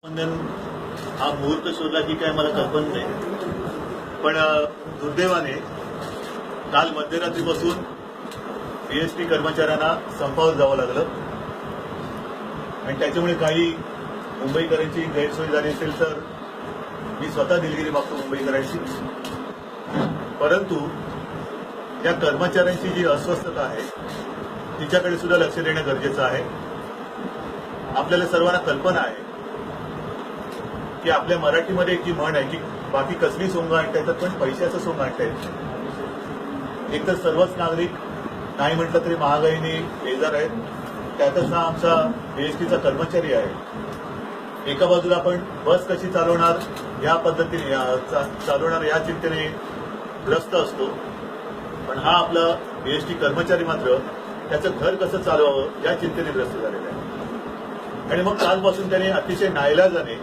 वंदन हा मुहूर्त शोधला की काय मला कल्पना नाही, पण दुर्दैवाने काल मध्यरात्रीपासून बीएसटी कर्मचाऱ्यांना संपावर जावं लागलं आणि त्याच्यामुळे काही मुंबईकरांची गैरसोय झाली असेल तर मी स्वतः दिलगिरी मागतो मुंबईकरांची. परंतु या कर्मचाऱ्यांची जी अस्वस्थता आहे तिच्याकडे सुद्धा लक्ष देणं गरजेचं आहे. आपल्याला सर्वांना कल्पना आहे की आपल्या मराठीमध्ये एक जी म्हण आहे की बाकी कसली सोंग आणता येतात पण पैशाचं सोंग आणता येत. एक तर सर्वच नागरिक नाही म्हटलं तरी महागाईने बेजार आहेत. त्यातच हा आमचा बीएसटीचा कर्मचारी आहे. एका बाजूला आपण बस कशी चालवणार या पद्धतीने चालवणार या चिंतेने ग्रस्त असतो, पण हा आपला बीएसटी कर्मचारी मात्र त्याचं घर कसं चालवावं या चिंतेने ग्रस्त झालेला आहे. आणि मग कालपासून त्याने अतिशय नाईलाजाने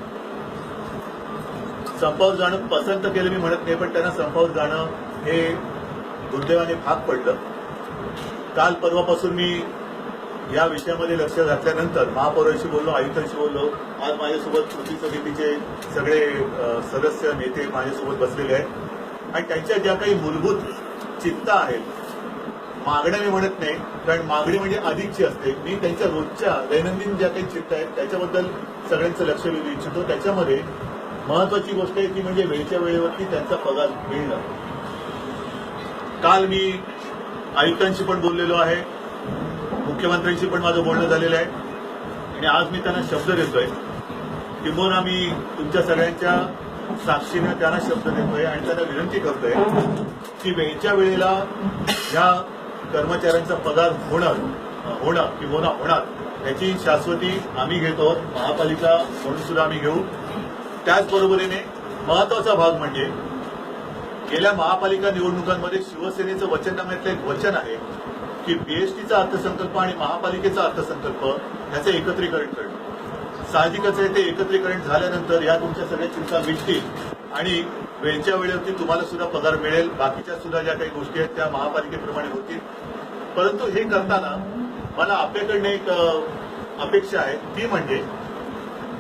संपावर जाणं पसंत केलं मी म्हणत नाही, पण त्यांना संपावर जाणं हे दुर्दैवाने भाग पडलं. काल परवापासून मी या विषयामध्ये लक्ष घातल्यानंतर महापौरांशी बोललो, आयुक्तांशी बोललो. आज माझ्यासोबत कृती समितीचे सगळे सदस्य नेते माझ्यासोबत बसलेले आहेत आणि त्यांच्या ज्या काही मूलभूत चिंता आहेत, मागण्या मी म्हणत नाही कारण मागणी म्हणजे अधिकची असते. मी त्यांच्या रोजच्या दैनंदिन ज्या काही चिंता आहेत त्याच्याबद्दल सगळ्यांचं लक्ष वेधू इच्छितो. त्याच्यामध्ये महत्वाची गोष्ट आहे ती म्हणजे वेळच्या वेळेवरती त्यांचा पगार मिळणं. काल मी आयुक्तांशी पण बोललेलो आहे, मुख्यमंत्र्यांशी पण माझं बोलणं झालेलं आहे आणि आज मी त्यांना शब्द देतोय. किंबहुना मी तुमच्या सगळ्यांच्या साक्षीनं त्यांना शब्द देतोय आणि त्यांना विनंती करतोय की वेळच्या वेळेला या कर्मचाऱ्यांचा पगार होणं किंवा होणार याची शाश्वती आम्ही घेतो, महापालिका म्हणून सुद्धा आम्ही घेऊ. त्याचबरोबरीने महत्वाचा भाग म्हणजे गेल्या महापालिका निवडणुकांमध्ये शिवसेनेचं वचननाम्यातलं एक वचन आहे की बीएसटीचा अर्थसंकल्प आणि महापालिकेचा अर्थसंकल्प याचं एकत्रीकरण करणं. साहजिकच आहे, ते एकत्रीकरण झाल्यानंतर या तुमच्या सगळ्या चिंता मिटतील आणि वेळच्या वेळेवरती तुम्हाला सुद्धा पगार मिळेल. बाकीच्या सुद्धा ज्या काही गोष्टी आहेत त्या महापालिकेप्रमाणे होतील. परंतु हे करताना मला आपल्याकडनं एक अपेक्षा आहे, ती म्हणजे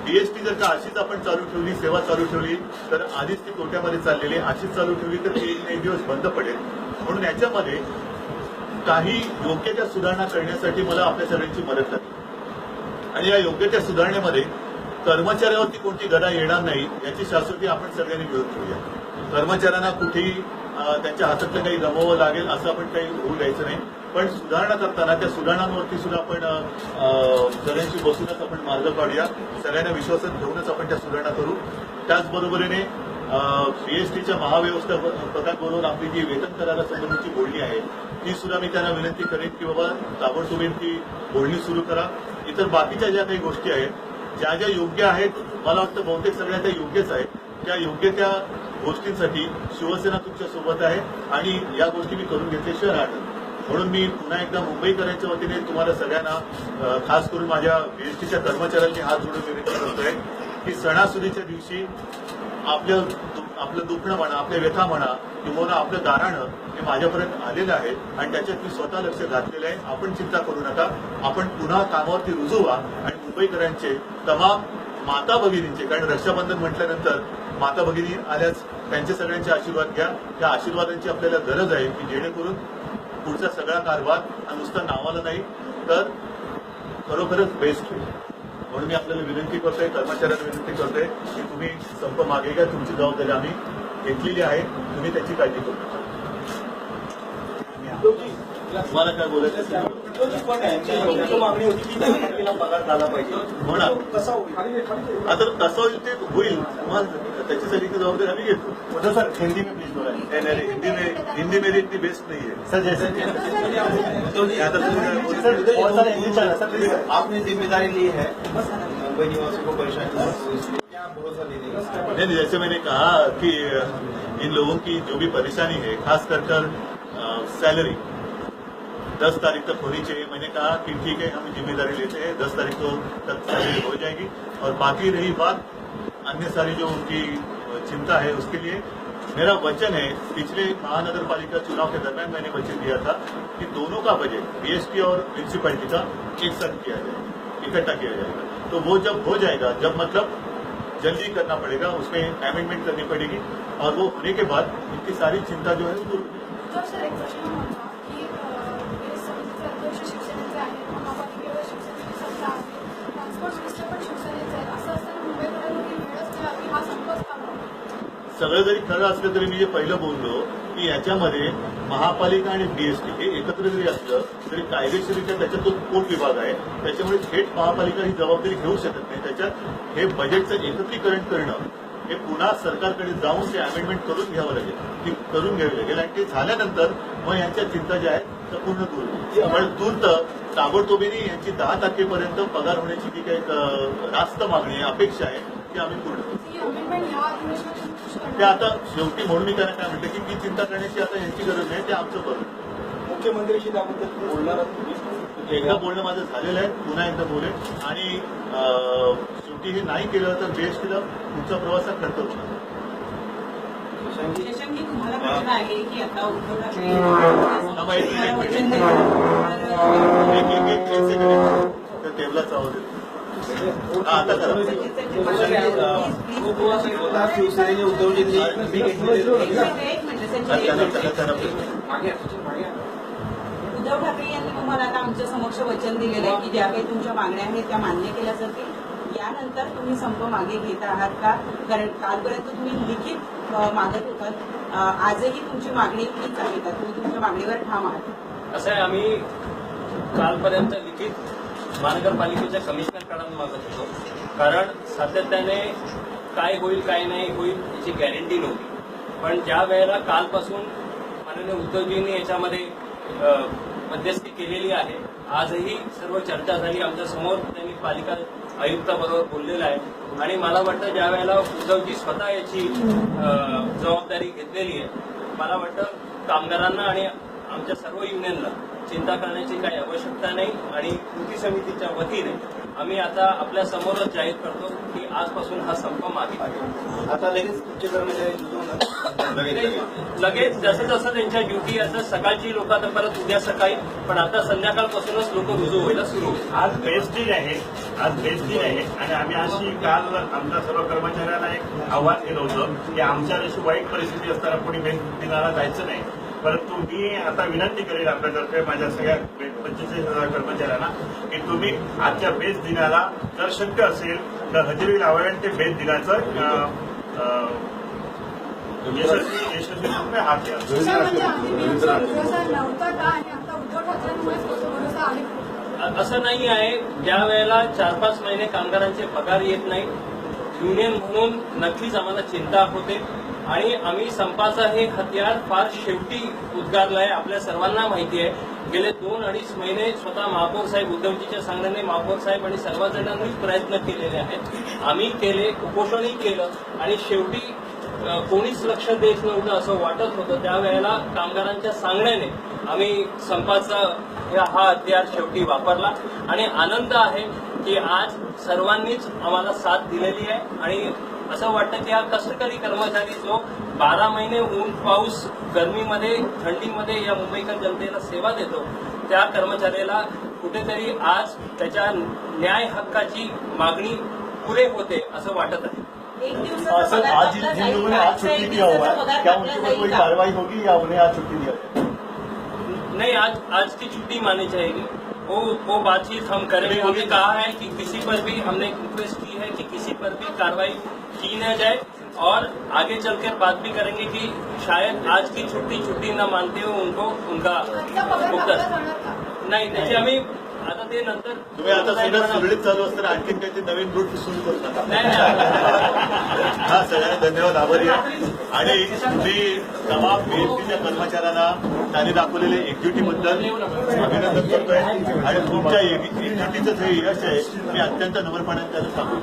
बीएसटी जर का अशीच आपण चालू ठेवली, सेवा चालू ठेवली तर आधीच ती तोट्यामध्ये चाललेली, अशीच चालू ठेवली तर ती एक दिवस बंद पडेल. म्हणून याच्यामध्ये काही योग्य त्या सुधारणा करण्यासाठी मला आपल्या सगळ्यांची मदत लागली आणि या योग्य त्या सुधारणेमध्ये कर्मचाऱ्यावरती कोणती गदा येणार नाही याची शाश्वती आपण सगळ्यांनी मिळून ठेवूया. कर्मचाऱ्यांना कुठेही त्यांच्या हातातलं काही गमवावं लागेल असं आपण काही होऊ द्यायचं नाही. पण सुधारणा करताना त्या सुधारणांवरती सुद्धा आपण सगळ्यांशी बसूनच आपण मार्ग काढूया. सगळ्यांना विश्वासात घेऊनच आपण त्या सुधारणा करू. त्याचबरोबरीने बीएसटीच्या महाव्यवस्थापकांबरोबर आपली जी वेतन करारा संबंधीची बोलणी आहे ती सुद्धा मी त्यांना विनंती करेन की बाबा ताबडतोबीन ती बोलणी सुरू करा. इतर बाकीच्या ज्या काही गोष्टी आहेत ज्या ज्या योग्य आहेत, मला वाटतं बहुतेक सगळ्या त्या योग्यच आहेत. त्या योग्य त्या गोष्टींसाठी शिवसेना तुमच्या सोबत आहे आणि या गोष्टी मी करून घेतल्याशिवाय राहणार. म्हणून मी पुन्हा एकदा मुंबईकरांच्या वतीने तुम्हाला सगळ्यांना खास करून माझ्या बीएसटीच्या कर्मचाऱ्यांनी हात जोडून विनंती करतोय की सणासुदीच्या दिवशी आपलं दुखणं म्हणा, आपल्या व्यथा म्हणा किंवा आपलं गाऱ्हाणं हे माझ्यापर्यंत आलेलं आहे आणि त्याच्यात मी स्वतः लक्ष घातलेलं आहे. आपण चिंता करू नका. आपण पुन्हा कामावरती रुजू व्हा आणि मुंबईकरांचे तमाम माता भगिनींचे, कारण रक्षाबंधन म्हटल्यानंतर माता भगिनी आल्याच त्यांचे सगळ्यांचे आशीर्वाद घ्या. त्या आशीर्वादांची आपल्याला गरज आहे की जेणेकरून पुढचा सगळा कारभार हा नुसता नावाला नाही तर खरोखरच बेस्ट होईल. म्हणून मी आपल्याला विनंती करतोय, कर्मचाऱ्यांना विनंती करतोय की तुम्ही संप मागे घ्या. तुमची जबाबदारी आम्ही घेतलेली आहे, तुम्ही त्याची काळजी करू नका. तुम्हाला काय बोलायचं मागणी होती की तारखेला पगार झाला पाहिजे म्हणा. कसा होईल? आता कसं होईल ते होईल, तुम्हाला त्याच्यासाठी जबाबदारी आम्ही घेतो. सर हिंदी में प्लीज बोला. हिंदी मेरी इतनी बेस्ट नहीं है सर जैसे बहुत सारे हिंदी चैनल सर, आपने जिम्मेदारी ली है मुंबई निवासियों को परेशानी क्या भरोसा दे देगा? नहीं, जैसे मैंने कहा कि इन लोगों की जो भी परेशानी है खास कर सैलरी 10 तारीख तक होनी चाहिए. मैंने कहा कि ठीक है, हम जिम्मेदारी लेते हैं, 10 तारीख तक सैलरी हो जाएगी. और बाकी रही बात अन्य सारी जो उनकी चिंता है उसके लिए मेरा वचन है, पिछले महानगर पालिका चुनाव के दरमियान मैंने वचन दिया था कि दोनों का बजट बीएसटी और म्यूनिसिपैलिटी का एक साथ किया जाएगा, इकट्ठा किया जाएगा. तो वो जब हो जाएगा, जब मतलब जल्दी करना पड़ेगा, उसमें अमेंडमेंट करनी पड़ेगी और वो होने के बाद इनकी सारी चिंता जो है वो दूर होगी। तर सर एक प्रश्न होता की समितीचे अध्यक्ष शिवसेनेचे आहेत, महापालिकेवर शिवसेनेची सत्ता आहे, ट्रान्सपोर्ट मिनिस्टर पण शिवसेनेचे आहेत, असं असताना मुंबईकरांनी वेळच मिळावी हा संपच का नको? सगळं जरी खरं असलं तरी मी जे पहिलं बोललो की याच्यामध्ये महापालिका आणि बीएसटी हे एकत्र जरी असलं तरी कायदेशीररित्या त्याच्यात तो पोट विभाग आहे, त्याच्यामुळे थेट महापालिका ही जबाबदारी घेऊ शकत नाही. त्याच्यात हे बजेटचं एकत्रीकरण करणं हे पुन्हा सरकारकडे जाऊन ते अमेंडमेंट करून घ्यावं लागेल, ती करून घ्यावी लागेल आणि ते झाल्यानंतर मग यांच्या चिंता ज्या आहेत त्या पूर्ण दूर होईल. पण तूर्त ताबडतोबीने यांची 10 तारखेपर्यंत पगार होण्याची जी काही रास्त मागणी आहे, अपेक्षा आहे ती आम्ही पूर्ण करू. ही अमेंडमेंट ह्या अधिवेशनात ते आता शेवटी म्हणून मी त्यांना काय म्हटलं की ती चिंता करण्याची आता यांची गरज नाही, ते आमचं करू. मुख्यमंत्र्यांशी त्याबद्दल बोलणार आहात तुम्ही? एकदा बोलणं माझं झालेलं आहे, पुन्हा एकदा बोलेन आणि शेवटी हे नाही केलं तर बीएसटीला पुढचा प्रवास हा खर्च होणार. शशांकी, तुम्हाला प्रश्न आहे की आता उद्धव ठाकरे थांबा, एक मिनिट. वचन दिलं तर एक सेकंड त्या टेबलाचा आवाज येतो. हा, आता करा. शिवसेनेने उद्धवजींनी एक मिनिट त्यांना उद्धव ठाकरे यांनी तुम्हाला आता आमच्या समक्ष वचन दिलेलं आहे की ज्या काही तुमच्या मागण्या आहेत त्या मान्य केल्या जातील. यानंतर तुम्ही संप मागे घेत आहात का? कारण कालपर्यंत तुम्ही लिखित मागत होतात, आजही तुमची मागणी हीच आहे का? तुम्ही तुमच्या मागणीवर ठाम आहात? असं आहे, आम्ही कालपर्यंत लिखित महानगरपालिकेच्या कमिशनरकडून मागत होतो, कारण सातत्याने काय होईल काय नाही होईल याची गॅरंटी नव्हती. पण ज्या वेळेला कालपासून माननीय उद्धवजींनी याच्यामध्ये मध्यस्थी केलेली आहे, आजही सर्व चर्चा झाली, आमच्या समोर त्यांनी पालिका आयुक्ताबरोबर बोललेलं आहे आणि मला वाटतं ज्या वेळेला उद्धवजी स्वतः याची जबाबदारी घेतलेली आहे, मला वाटतं कामगारांना आणि आमच्या सर्व युनियनला चिंता करण्याची काही आवश्यकता नाही आणि कृती समितीच्या वतीने आम्ही आता आपल्या समोरच जाहीर करतो की आजपासून हा संप मागे लागेल. आता लगेच तुमचे कर्मचारी लगेच जसं जसं त्यांच्या ड्युटी असं सकाळची लोक आता परत उद्या सकाळी, पण आता संध्याकाळपासूनच लोक रुजू व्हायला सुरू होईल. आज बेस्ट डे आहे, आज बेस्ट डे आहे आणि आम्ही अशी काल आमच्या सर्व कर्मचाऱ्यांना एक आव्हान केलं होतं की आमच्या अशी वाईट परिस्थिती असताना कोणी बेस्ट दिनाला जायचं नाही. परंतु मी आता विनंती करेन आपल्यातर्फे माझ्या सगळ्या 45,000 कर्मचाऱ्यांना की तुम्ही आजच्या बेस्ट दिनाला जर शक्य असेल तर हजेरी लावावी आणि ते बेस्ट दिनाचं यशस्वी हात द्या. सर, म्हणजे अधिवेशनाचा भरोसा नव्हता का आणि आता उद्धव ठाकरेंमुळेच भरोसा आहे? असं नाही आहे. ज्या वेळेला 4-5 महिने कामगारांचे पगार येत नाही, युनियन म्हणून नक्कीच आम्हाला चिंता होते आणि आम्ही संपाचं हे हत्यार फार शेवटी उद्गारलं आहे. आपल्या सर्वांना माहिती आहे, गेले 2-2.5 महिने स्वतः महापौर साहेब उद्धवजीच्या सांगण्याने महापौर साहेब आणि सर्वजणांनी प्रयत्न केलेले आहेत. आम्ही केले, उपोषणही केलं आणि शेवटी कोणीच लक्ष देत नव्हतं असं वाटत होतं. त्यावेळेला कामगारांच्या सांगण्याने आम्ही संपाचा हा हत्यार शेवटी वापरला आणि आनंद आहे की आज सर्वांनीच आम्हाला साथ दिलेली आहे आणि असं वाटतं की हा कष्टकरी कर्मचारी जो 12 महिने ऊन पाऊस गरमीमध्ये थंडीमध्ये या मुंबईकर जनतेला सेवा देतो, त्या कर्मचाऱ्याला कुठेतरी आज त्याच्या न्याय हक्काची मागणी पुरे होते असं वाटत आहे. एक दिवसाचा सर, पगार आज कापला जिन जाईल लोगों ने का? आज छुट्टी दिया हुआ है क्या उनके ऊपर कोई का? कार्रवाई होगी या उन्हें आज छुट्टी दिया जाएगा? नहीं, आज की छुट्टी मानी जाएगी. वो बातचीत हम करेंगे. हमने कहा है कि किसी पर भी हमने रिक्वेस्ट की है कि किसी पर भी कार्रवाई की न जाए और आगे चलकर बात भी करेंगे कि शायद आज की छुट्टी न मानते हुए उनको उनका आजचा पगार कापला भुगतान जाणार का? नाही त्याची आम्ही आता ते नंतर तुम्ही आता सगळं सुरळीत चालू असताना आणखीन काहीतरी नवीन रूट सुरू करू नका. नाही हा, सगळ्यांना धन्यवाद, आभारी आहे आणि मी तमाम बीएसटीच्या कर्मचाऱ्यांना त्यांनी दाखवलेले एकजुटीबद्दल अभिनंदन करतोय आणि तुमच्या एकजुटीचं जे यश आहे ते अत्यंत नम्रपणाने त्यांना सांगू